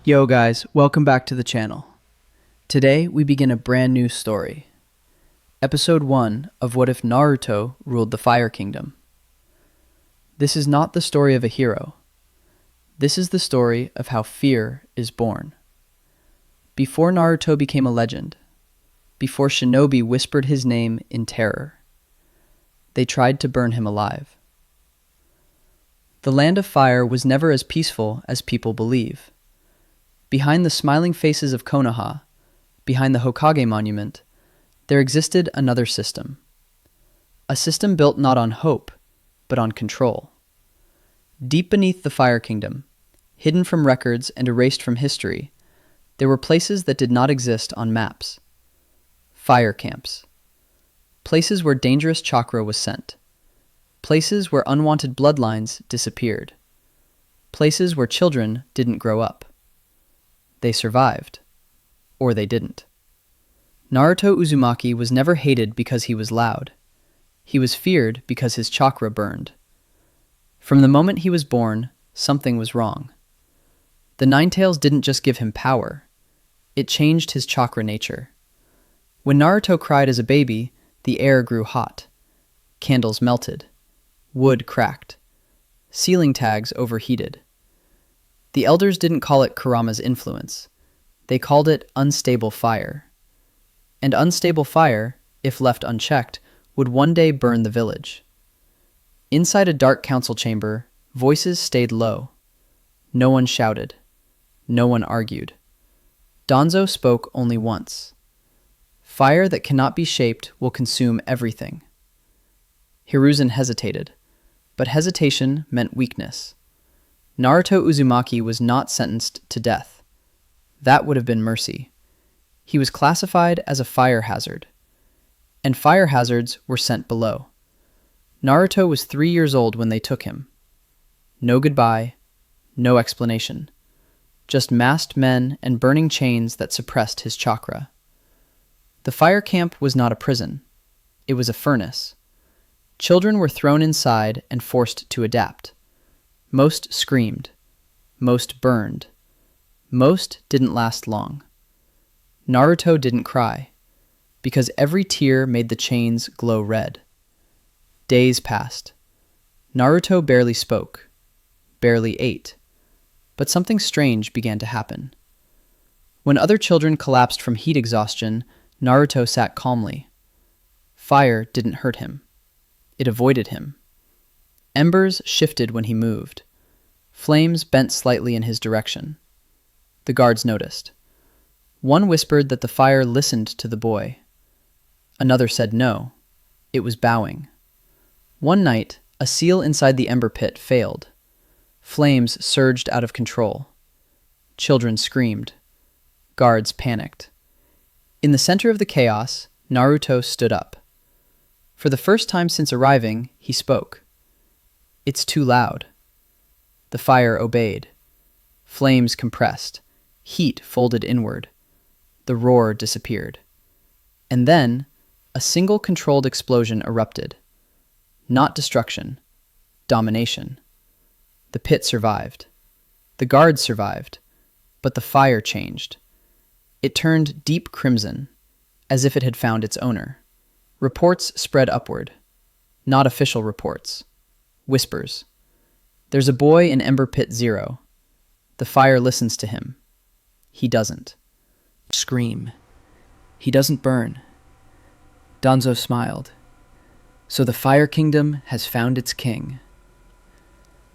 Yo guys, welcome back to the channel. Today we begin a brand new story. Episode 1 of What If Naruto Ruled the Fire Kingdom. This is not the story of a hero. This is the story of how fear is born. Before Naruto became a legend, before shinobi whispered his name in terror, they tried to burn him alive. The land of fire was never as peaceful as people believe. Behind the smiling faces of Konoha, behind the Hokage monument, there existed another system. A system built not on hope, but on control. Deep beneath the Fire Kingdom, hidden from records and erased from history, there were places that did not exist on maps. Fire camps. Places where dangerous chakra was sent. Places where unwanted bloodlines disappeared. Places where children didn't grow up. They survived. Or they didn't. Naruto Uzumaki was never hated because he was loud. He was feared because his chakra burned. From the moment he was born, something was wrong. The Nine Tails didn't just give him power. It changed his chakra nature. When Naruto cried as a baby, the air grew hot. Candles melted. Wood cracked. Ceiling tags overheated. The elders didn't call it Kurama's influence. They called it unstable fire. And unstable fire, if left unchecked, would one day burn the village. Inside a dark council chamber, voices stayed low. No one shouted. No one argued. Danzo spoke only once. Fire that cannot be shaped will consume everything. Hiruzen hesitated, but hesitation meant weakness. Naruto Uzumaki was not sentenced to death. That would have been mercy. He was classified as a fire hazard, and fire hazards were sent below. Naruto was 3 years old when they took him. No goodbye, no explanation. Just masked men and burning chains that suppressed his chakra. The fire camp was not a prison. It was a furnace. Children were thrown inside and forced to adapt. Most screamed. Most burned. Most didn't last long. Naruto didn't cry, because every tear made the chains glow red. Days passed. Naruto barely spoke, barely ate, but something strange began to happen. When other children collapsed from heat exhaustion, Naruto sat calmly. Fire didn't hurt him. It avoided him. Embers shifted when he moved. Flames bent slightly in his direction. The guards noticed. One whispered that the fire listened to the boy. Another said no. It was bowing. One night, a seal inside the ember pit failed. Flames surged out of control. Children screamed. Guards panicked. In the center of the chaos, Naruto stood up. For the first time since arriving, he spoke. "It's too loud." The fire obeyed. Flames compressed. Heat folded inward. The roar disappeared. And then, a single controlled explosion erupted. Not destruction. Domination. The pit survived. The guards survived. But the fire changed. It turned deep crimson, as if it had found its owner. Reports spread upward. Not official reports. Whispers. There's a boy in Ember Pit 0. The fire listens to him. He doesn't. Scream. He doesn't burn. Danzo smiled. So the Fire Kingdom has found its king.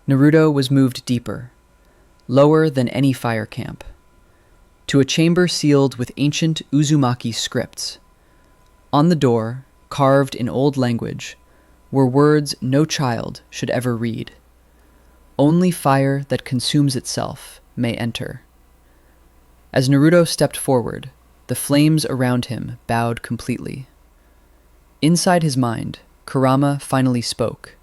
Naruto was moved deeper, lower than any fire camp, to a chamber sealed with ancient Uzumaki scripts. On the door, carved in old language, were words no child should ever read. Only fire that consumes itself may enter. As Naruto stepped forward, the flames around him bowed completely. Inside his mind, Kurama finally spoke.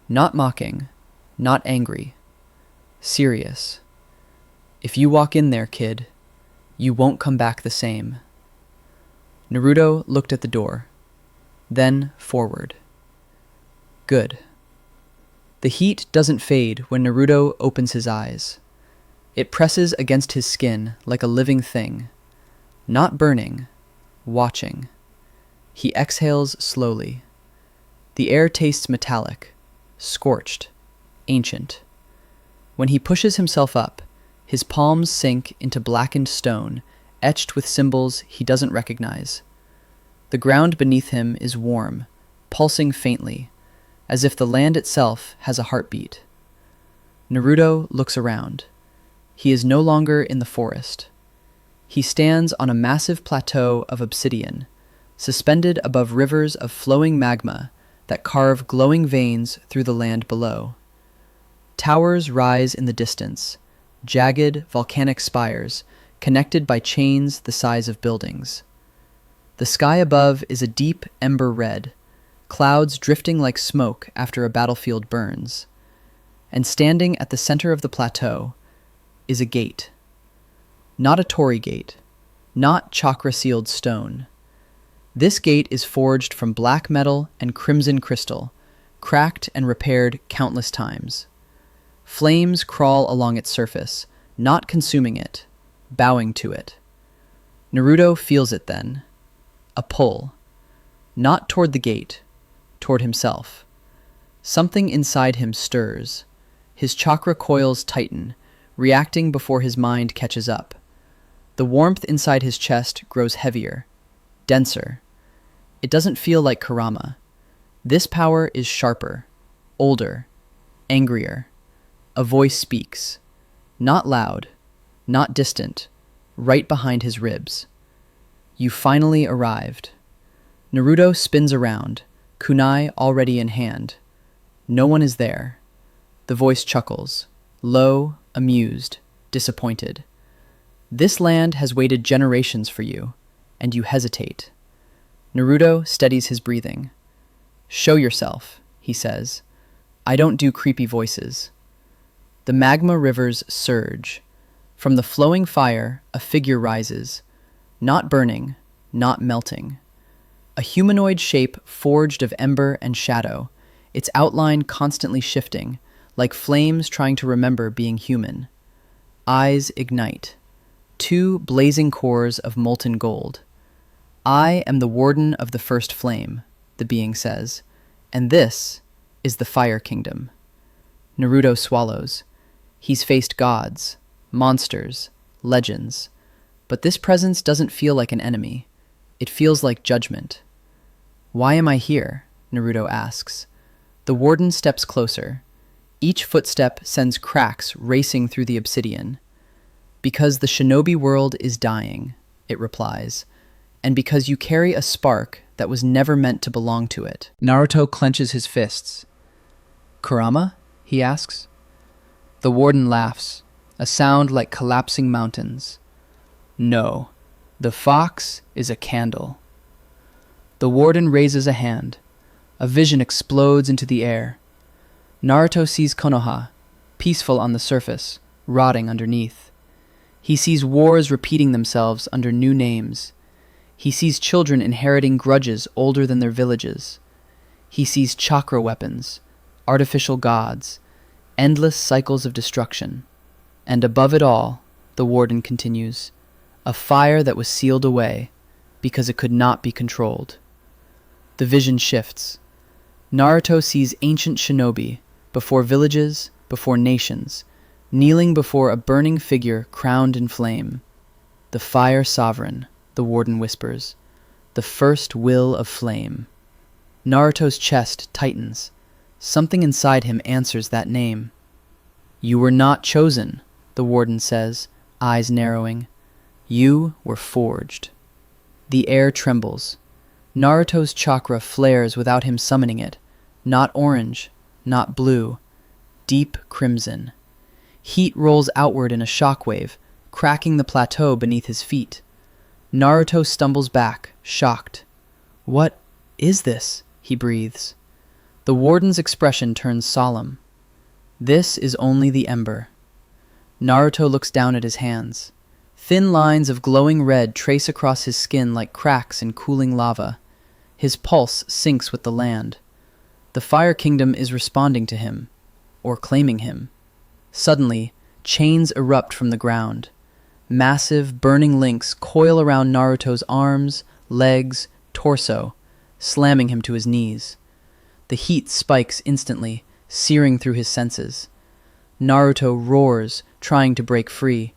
Not mocking, not angry. Serious. "If you walk in there, kid, you won't come back the same." Naruto looked at the door, then forward. Good. The heat doesn't fade when Naruto opens his eyes. It presses against his skin like a living thing, not burning, watching. He exhales slowly. The air tastes metallic, scorched, ancient. When he pushes himself up, his palms sink into blackened stone, etched with symbols he doesn't recognize. The ground beneath him is warm, pulsing faintly, as if the land itself has a heartbeat. Naruto looks around. He is no longer in the forest. He stands on a massive plateau of obsidian, suspended above rivers of flowing magma that carve glowing veins through the land below. Towers rise in the distance, jagged volcanic spires connected by chains the size of buildings. The sky above is a deep ember red, clouds drifting like smoke after a battlefield burns. And standing at the center of the plateau is a gate. Not a torii gate, not chakra-sealed stone. This gate is forged from black metal and crimson crystal, cracked and repaired countless times. Flames crawl along its surface, not consuming it, bowing to it. Naruto feels it then. A pull. Not toward the gate, toward himself. Something inside him stirs. His chakra coils tighten, reacting before his mind catches up. The warmth inside his chest grows heavier, denser. It doesn't feel like Kurama. This power is sharper, older, angrier. A voice speaks. Not loud, not distant, right behind his ribs. You finally arrived. Naruto spins around, kunai already in hand. No one is there. The voice chuckles, low, amused, disappointed. This land has waited generations for you, and you hesitate. Naruto steadies his breathing. Show yourself, he says. I don't do creepy voices. The magma rivers surge. From the flowing fire, a figure rises, not burning, not melting. A humanoid shape forged of ember and shadow, its outline constantly shifting, like flames trying to remember being human. Eyes ignite. 2 blazing cores of molten gold. I am the warden of the first flame, the being says, and this is the Fire Kingdom. Naruto swallows. He's faced gods, monsters, legends, but this presence doesn't feel like an enemy. It feels like judgment. Why am I here? Naruto asks. The warden steps closer. Each footstep sends cracks racing through the obsidian. Because the shinobi world is dying, it replies, and because you carry a spark that was never meant to belong to it. Naruto clenches his fists. Kurama? He asks. The warden laughs, a sound like collapsing mountains. No, the fox is a candle. The warden raises a hand. A vision explodes into the air. Naruto sees Konoha, peaceful on the surface, rotting underneath. He sees wars repeating themselves under new names. He sees children inheriting grudges older than their villages. He sees chakra weapons, artificial gods, endless cycles of destruction. And above it all, the warden continues, a fire that was sealed away because it could not be controlled. The vision shifts. Naruto sees ancient shinobi, before villages, before nations, kneeling before a burning figure crowned in flame. The fire sovereign, the warden whispers, the first will of flame. Naruto's chest tightens. Something inside him answers that name. You were not chosen, the warden says, eyes narrowing. You were forged. The air trembles. Naruto's chakra flares without him summoning it, not orange, not blue, deep crimson. Heat rolls outward in a shockwave, cracking the plateau beneath his feet. Naruto stumbles back, shocked. What is this? He breathes. The warden's expression turns solemn. This is only the ember. Naruto looks down at his hands. Thin lines of glowing red trace across his skin like cracks in cooling lava. His pulse syncs with the land. The Fire Kingdom is responding to him, or claiming him. Suddenly, Chains erupt from the ground. Massive, burning links coil around Naruto's arms, legs, torso, slamming him to his knees. The heat spikes instantly, searing through his senses. Naruto roars, trying to break free.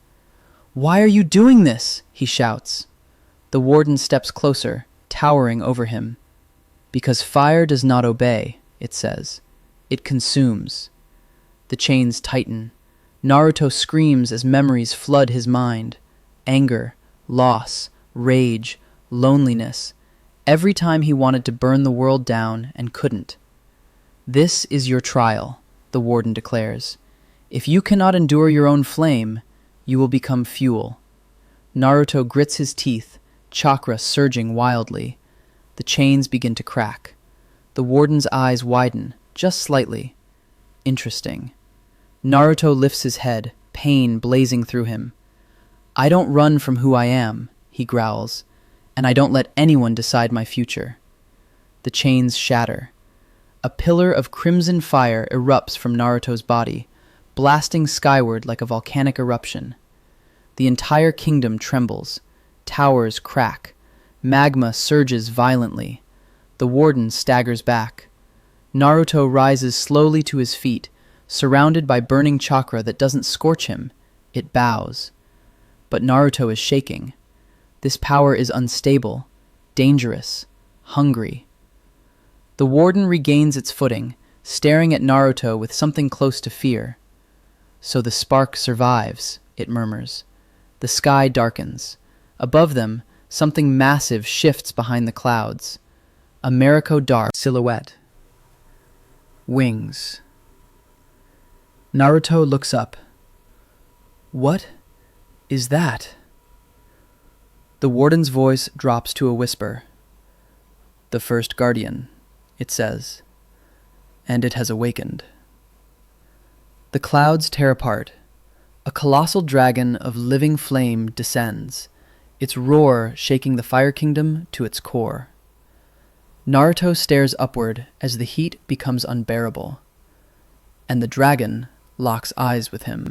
"Why are you doing this?" he shouts. The warden steps closer, towering over him. "Because fire does not obey," it says. "It consumes." The chains tighten. Naruto screams as memories flood his mind. Anger, loss, rage, loneliness. Every time he wanted to burn the world down and couldn't. "This is your trial," the warden declares. "If you cannot endure your own flame, you will become fuel." Naruto grits his teeth, chakra surging wildly. The chains begin to crack. The warden's eyes widen, just slightly. Interesting. Naruto lifts his head, pain blazing through him. "I don't run from who I am," he growls, "and I don't let anyone decide my future." The chains shatter. A pillar of crimson fire erupts from Naruto's body, blasting skyward like a volcanic eruption. The entire kingdom trembles. Towers crack. Magma surges violently. The warden staggers back. Naruto rises slowly to his feet, surrounded by burning chakra that doesn't scorch him. It bows. But Naruto is shaking. This power is unstable, dangerous, hungry. The warden regains its footing, staring at Naruto with something close to fear. "So the spark survives," it murmurs. The sky darkens. Above them, something massive shifts behind the clouds. A Mariko dark silhouette. Wings. Naruto looks up. "What is that?" The warden's voice drops to a whisper. "The first guardian," it says, "and it has awakened." The clouds tear apart. A colossal dragon of living flame descends, its roar shaking the Fire Kingdom to its core. Naruto stares upward as the heat becomes unbearable, and the dragon locks eyes with him.